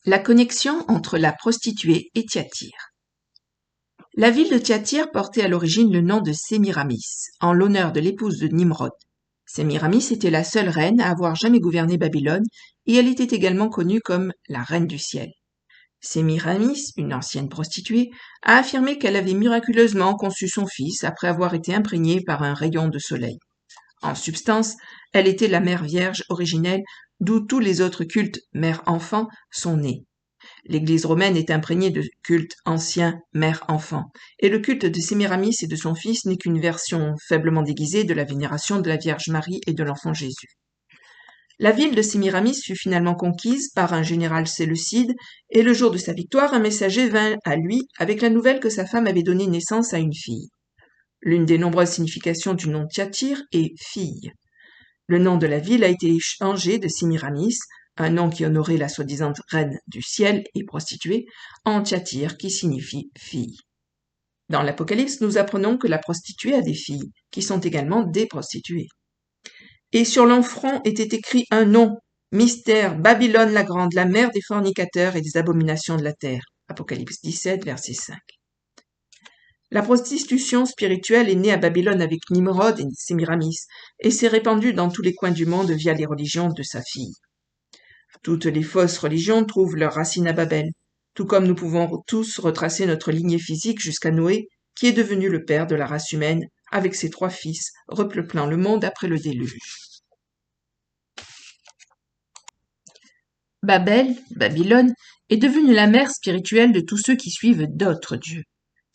La connexion entre la prostituée et Thyatire. La ville de Thyatire portait à l'origine le nom de Sémiramis, en l'honneur de l'épouse de Nimrod. Sémiramis était la seule reine à avoir jamais gouverné Babylone, et elle était également connue comme la reine du ciel. Sémiramis, une ancienne prostituée, a affirmé qu'elle avait miraculeusement conçu son fils après avoir été imprégnée par un rayon de soleil. En substance, elle était la mère vierge originelle, d'où tous les autres cultes mère-enfant sont nés. L'Église romaine est imprégnée de cultes anciens mère-enfant, et le culte de Sémiramis et de son fils n'est qu'une version faiblement déguisée de la vénération de la Vierge Marie et de l'enfant Jésus. La ville de Sémiramis fut finalement conquise par un général séleucide, et le jour de sa victoire, un messager vint à lui avec la nouvelle que sa femme avait donné naissance à une fille. L'une des nombreuses significations du nom Thyatire est fille. Le nom de la ville a été changé de Sémiramis, un nom qui honorait la soi-disant reine du ciel et prostituée, en Thyatire qui signifie fille. Dans l'Apocalypse, nous apprenons que la prostituée a des filles, qui sont également des prostituées. Et sur leur front était écrit un nom, mystère, Babylone la grande, la mère des fornicateurs et des abominations de la terre. Apocalypse 17, verset 5. La prostitution spirituelle est née à Babylone avec Nimrod et Sémiramis, et s'est répandue dans tous les coins du monde via les religions de sa fille. Toutes les fausses religions trouvent leurs racines à Babel, tout comme nous pouvons tous retracer notre lignée physique jusqu'à Noé, qui est devenu le père de la race humaine, avec ses 3 fils, repeuplant le monde après le déluge. Babylone, est devenue la mère spirituelle de tous ceux qui suivent d'autres dieux.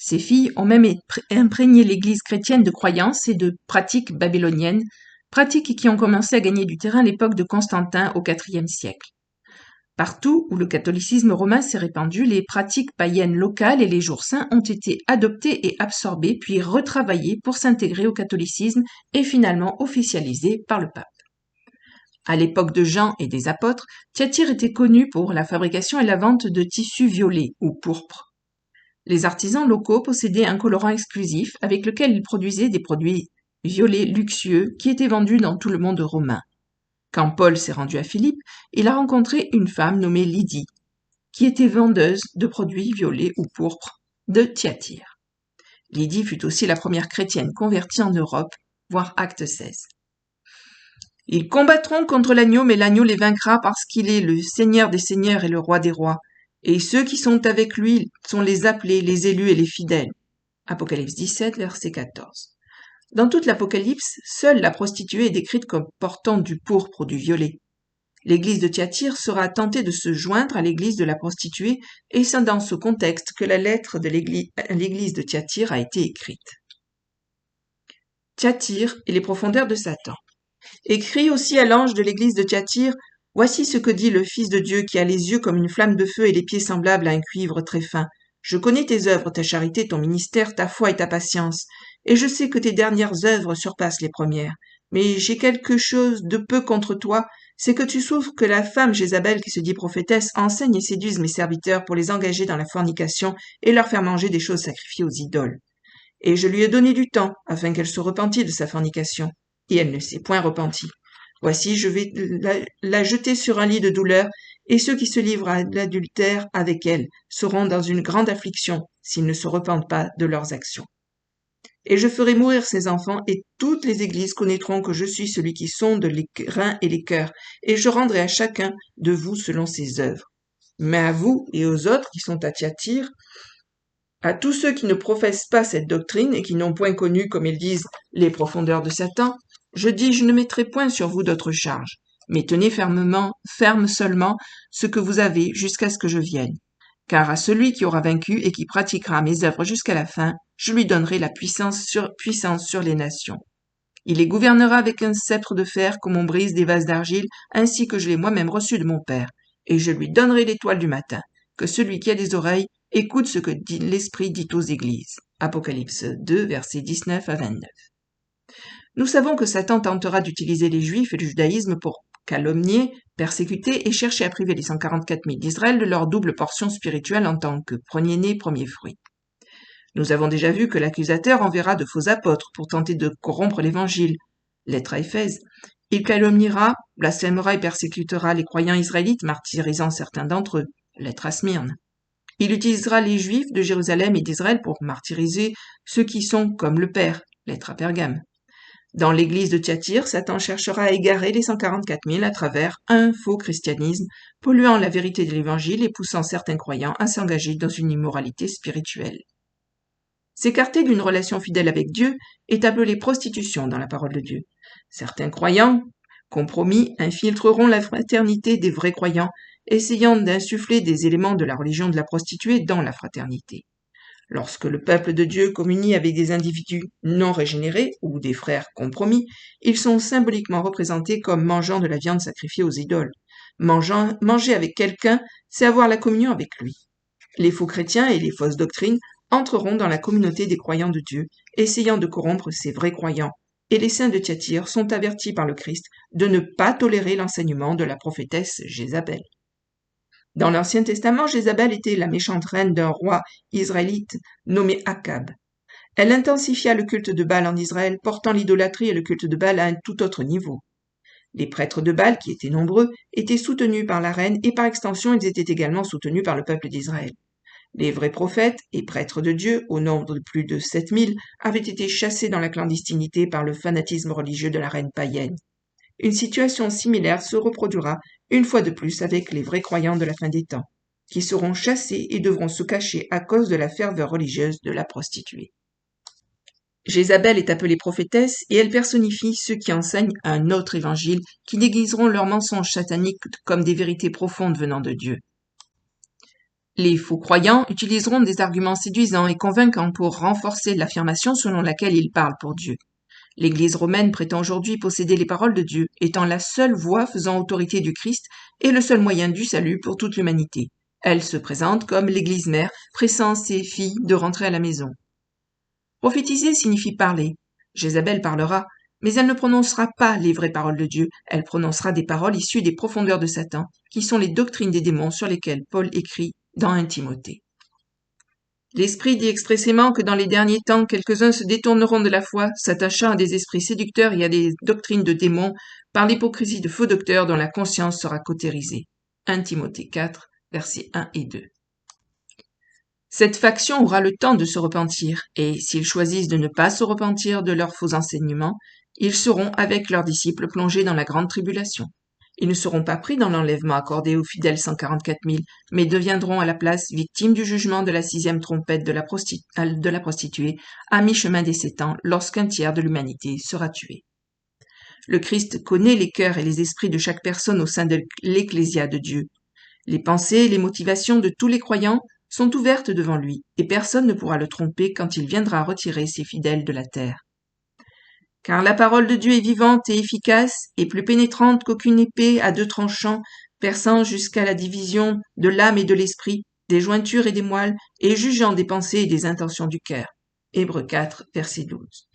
Ces filles ont même imprégné l'Église chrétienne de croyances et de pratiques babyloniennes, pratiques qui ont commencé à gagner du terrain à l'époque de Constantin au IVe siècle. Partout où le catholicisme romain s'est répandu, les pratiques païennes locales et les jours saints ont été adoptés et absorbés, puis retravaillés pour s'intégrer au catholicisme et finalement officialisés par le pape. À l'époque de Jean et des apôtres, Thyatire était connu pour la fabrication et la vente de tissus violets ou pourpres. Les artisans locaux possédaient un colorant exclusif avec lequel ils produisaient des produits violets luxueux qui étaient vendus dans tout le monde romain. Quand Paul s'est rendu à Philippe, il a rencontré une femme nommée Lydie, qui était vendeuse de produits violets ou pourpres de Thyatire. Lydie fut aussi la première chrétienne convertie en Europe, voir Acte 16. Ils combattront contre l'agneau, mais l'agneau les vaincra parce qu'il est le Seigneur des seigneurs et le Roi des rois. Et ceux qui sont avec lui sont les appelés, les élus et les fidèles. Apocalypse 17, verset 14. Dans toute l'Apocalypse, seule la prostituée est décrite comme portant du pourpre ou du violet. L'église de Thyatire sera tentée de se joindre à l'église de la prostituée, et c'est dans ce contexte que la lettre de l'église de Thyatire a été écrite. Thyatire et les profondeurs de Satan. Écrit aussi à l'ange de l'église de Thyatire, « Voici ce que dit le Fils de Dieu qui a les yeux comme une flamme de feu et les pieds semblables à un cuivre très fin. Je connais tes œuvres, ta charité, ton ministère, ta foi et ta patience, et je sais que tes dernières œuvres surpassent les premières. Mais j'ai quelque chose de peu contre toi, c'est que tu souffres que la femme Jézabel qui se dit prophétesse enseigne et séduise mes serviteurs pour les engager dans la fornication et leur faire manger des choses sacrifiées aux idoles. Et je lui ai donné du temps, afin qu'elle se repentît de sa fornication. Et elle ne s'est point repentie. Voici, je vais la jeter sur un lit de douleur, et ceux qui se livrent à l'adultère avec elle seront dans une grande affliction s'ils ne se repentent pas de leurs actions. Et je ferai mourir ses enfants, et toutes les églises connaîtront que je suis celui qui sonde les reins et les cœurs, et je rendrai à chacun de vous selon ses œuvres. Mais à vous et aux autres qui sont à Thyatire, à tous ceux qui ne professent pas cette doctrine et qui n'ont point connu, comme ils disent, les profondeurs de Satan, je dis, je ne mettrai point sur vous d'autre charge, mais tenez ferme seulement ce que vous avez jusqu'à ce que je vienne. Car à celui qui aura vaincu et qui pratiquera mes œuvres jusqu'à la fin, je lui donnerai la puissance sur les nations. Il les gouvernera avec un sceptre de fer comme on brise des vases d'argile, ainsi que je l'ai moi-même reçu de mon Père, et je lui donnerai l'étoile du matin. Que celui qui a des oreilles écoute ce que l'Esprit dit aux églises. Apocalypse 2, versets 19 à 29. Nous savons que Satan tentera d'utiliser les Juifs et le judaïsme pour calomnier, persécuter et chercher à priver les 144 000 d'Israël de leur double portion spirituelle en tant que premier-né, premier fruit. Nous avons déjà vu que l'accusateur enverra de faux apôtres pour tenter de corrompre l'Évangile. Lettre à Éphèse. Il calomniera, blasphémera et persécutera les croyants israélites, martyrisant certains d'entre eux. lettre à Smyrne. Il utilisera les Juifs de Jérusalem et d'Israël pour martyriser ceux qui sont comme le Père, lettre à Pergame. Dans l'église de Thyatire, Satan cherchera à égarer les 144 000 à travers un faux christianisme, polluant la vérité de l'évangile et poussant certains croyants à s'engager dans une immoralité spirituelle. S'écarter d'une relation fidèle avec Dieu est appelé prostitution dans la parole de Dieu. Certains croyants, compromis, infiltreront la fraternité des vrais croyants, essayant d'insuffler des éléments de la religion de la prostituée dans la fraternité. Lorsque le peuple de Dieu communie avec des individus non régénérés ou des frères compromis, ils sont symboliquement représentés comme mangeant de la viande sacrifiée aux idoles. Manger avec quelqu'un, c'est avoir la communion avec lui. Les faux chrétiens et les fausses doctrines entreront dans la communauté des croyants de Dieu, essayant de corrompre ces vrais croyants. Et les saints de Thyatire sont avertis par le Christ de ne pas tolérer l'enseignement de la prophétesse Jézabel. Dans l'Ancien Testament, Jézabel était la méchante reine d'un roi israélite nommé Akab. Elle intensifia le culte de Baal en Israël, portant l'idolâtrie et le culte de Baal à un tout autre niveau. Les prêtres de Baal, qui étaient nombreux, étaient soutenus par la reine et par extension, ils étaient également soutenus par le peuple d'Israël. Les vrais prophètes et prêtres de Dieu, au nombre de plus de 7000, avaient été chassés dans la clandestinité par le fanatisme religieux de la reine païenne. Une situation similaire se reproduira une fois de plus avec les vrais croyants de la fin des temps, qui seront chassés et devront se cacher à cause de la ferveur religieuse de la prostituée. Jézabel est appelée prophétesse et elle personnifie ceux qui enseignent un autre évangile, qui déguiseront leurs mensonges sataniques comme des vérités profondes venant de Dieu. Les faux croyants utiliseront des arguments séduisants et convaincants pour renforcer l'affirmation selon laquelle ils parlent pour Dieu. L'Église romaine prétend aujourd'hui posséder les paroles de Dieu, étant la seule voie faisant autorité du Christ et le seul moyen du salut pour toute l'humanité. Elle se présente comme l'Église mère, pressant ses filles de rentrer à la maison. Prophétiser signifie parler. Jézabel parlera, mais elle ne prononcera pas les vraies paroles de Dieu, elle prononcera des paroles issues des profondeurs de Satan, qui sont les doctrines des démons sur lesquelles Paul écrit dans 1 Timothée. L'Esprit dit expressément que dans les derniers temps, quelques-uns se détourneront de la foi, s'attachant à des esprits séducteurs et à des doctrines de démons par l'hypocrisie de faux docteurs dont la conscience sera cautérisée. 1 Timothée 4, versets 1 et 2. Cette faction aura le temps de se repentir, et s'ils choisissent de ne pas se repentir de leurs faux enseignements, ils seront avec leurs disciples plongés dans la grande tribulation. Ils ne seront pas pris dans l'enlèvement accordé aux fidèles 144 000, mais deviendront à la place victimes du jugement de la 6e trompette de la prostituée à mi-chemin des 7 ans, lorsqu'un tiers de l'humanité sera tué. Le Christ connaît les cœurs et les esprits de chaque personne au sein de l'Ecclésia de Dieu. Les pensées et les motivations de tous les croyants sont ouvertes devant lui, et personne ne pourra le tromper quand il viendra retirer ses fidèles de la terre. Car la parole de Dieu est vivante et efficace, et plus pénétrante qu'aucune épée à 2 tranchants, perçant jusqu'à la division de l'âme et de l'esprit, des jointures et des moelles, et jugeant des pensées et des intentions du cœur. Hébreux 4, verset 12.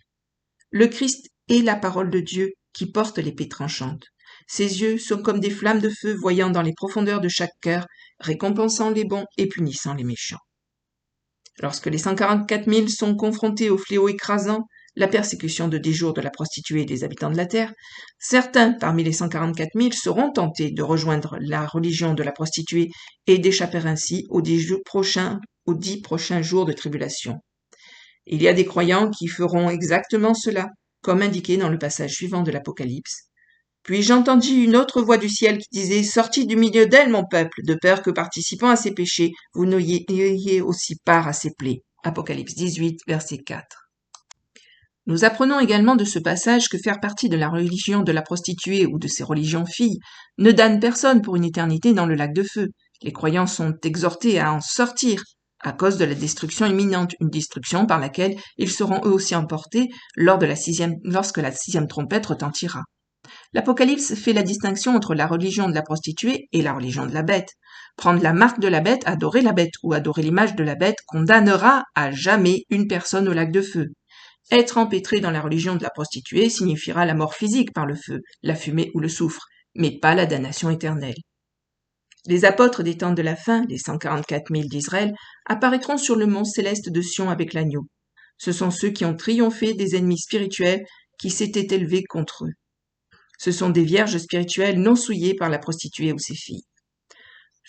Le Christ est la parole de Dieu qui porte l'épée tranchante. Ses yeux sont comme des flammes de feu voyant dans les profondeurs de chaque cœur, récompensant les bons et punissant les méchants. Lorsque les 144 000 sont confrontés au fléau écrasant, la persécution de 10 jours de la prostituée et des habitants de la terre, certains parmi les 144 000 seront tentés de rejoindre la religion de la prostituée et d'échapper ainsi aux 10 prochains jours de tribulation. Il y a des croyants qui feront exactement cela, comme indiqué dans le passage suivant de l'Apocalypse. Puis j'entendis une autre voix du ciel qui disait « Sortis du milieu d'elle, mon peuple, de peur que, participant à ses péchés, vous n'ayez aussi part à ses plaies. » Apocalypse 18, verset 4. Nous apprenons également de ce passage que faire partie de la religion de la prostituée ou de ses religions filles ne damne personne pour une éternité dans le lac de feu. Les croyants sont exhortés à en sortir à cause de la destruction imminente, une destruction par laquelle ils seront eux aussi emportés lorsque la 6e trompette retentira. L'Apocalypse fait la distinction entre la religion de la prostituée et la religion de la bête. Prendre la marque de la bête, adorer la bête ou adorer l'image de la bête condamnera à jamais une personne au lac de feu. Être empêtré dans la religion de la prostituée signifiera la mort physique par le feu, la fumée ou le soufre, mais pas la damnation éternelle. Les apôtres des temps de la fin, les 144 000 d'Israël, apparaîtront sur le mont céleste de Sion avec l'agneau. Ce sont ceux qui ont triomphé des ennemis spirituels qui s'étaient élevés contre eux. Ce sont des vierges spirituelles non souillées par la prostituée ou ses filles.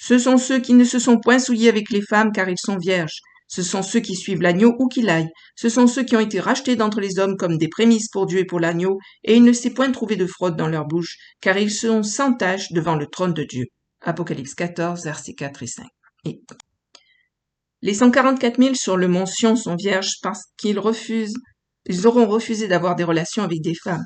Ce sont ceux qui ne se sont point souillés avec les femmes car ils sont vierges. Ce sont ceux qui suivent l'agneau où qu'il aille. Ce sont ceux qui ont été rachetés d'entre les hommes comme des prémices pour Dieu et pour l'agneau, et il ne s'est point trouvé de fraude dans leur bouche, car ils sont sans tache devant le trône de Dieu. Apocalypse 14, versets 4 et 5. Et les 144 000 sur le mont Sion sont vierges parce qu'ils auront refusé d'avoir des relations avec des femmes.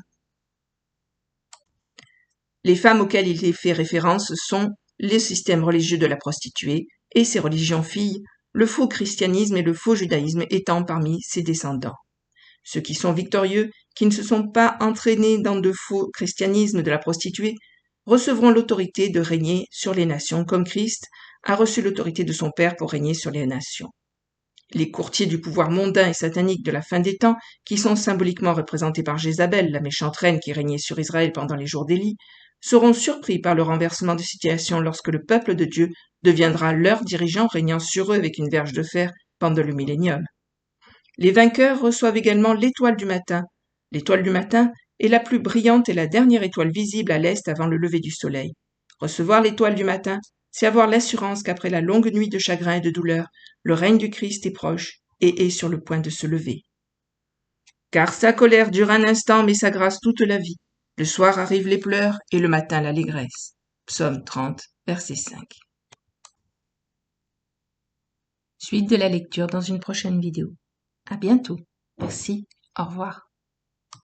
Les femmes auxquelles il est fait référence sont les systèmes religieux de la prostituée et ses religions filles, le faux christianisme et le faux judaïsme étant parmi ses descendants. Ceux qui sont victorieux, qui ne se sont pas entraînés dans de faux christianisme de la prostituée, recevront l'autorité de régner sur les nations comme Christ a reçu l'autorité de son Père pour régner sur les nations. Les courtiers du pouvoir mondain et satanique de la fin des temps, qui sont symboliquement représentés par Jézabel, la méchante reine qui régnait sur Israël pendant les jours d'Élie, seront surpris par le renversement de situation lorsque le peuple de Dieu deviendra leur dirigeant régnant sur eux avec une verge de fer pendant le millénium. Les vainqueurs reçoivent également l'étoile du matin. L'étoile du matin est la plus brillante et la dernière étoile visible à l'est avant le lever du soleil. Recevoir l'étoile du matin, c'est avoir l'assurance qu'après la longue nuit de chagrin et de douleur, le règne du Christ est proche et est sur le point de se lever. Car sa colère dure un instant, mais sa grâce toute la vie. Le soir arrivent les pleurs et le matin l'allégresse. Psaume 30, verset 5. Suite de la lecture dans une prochaine vidéo. À bientôt. Merci. Au revoir.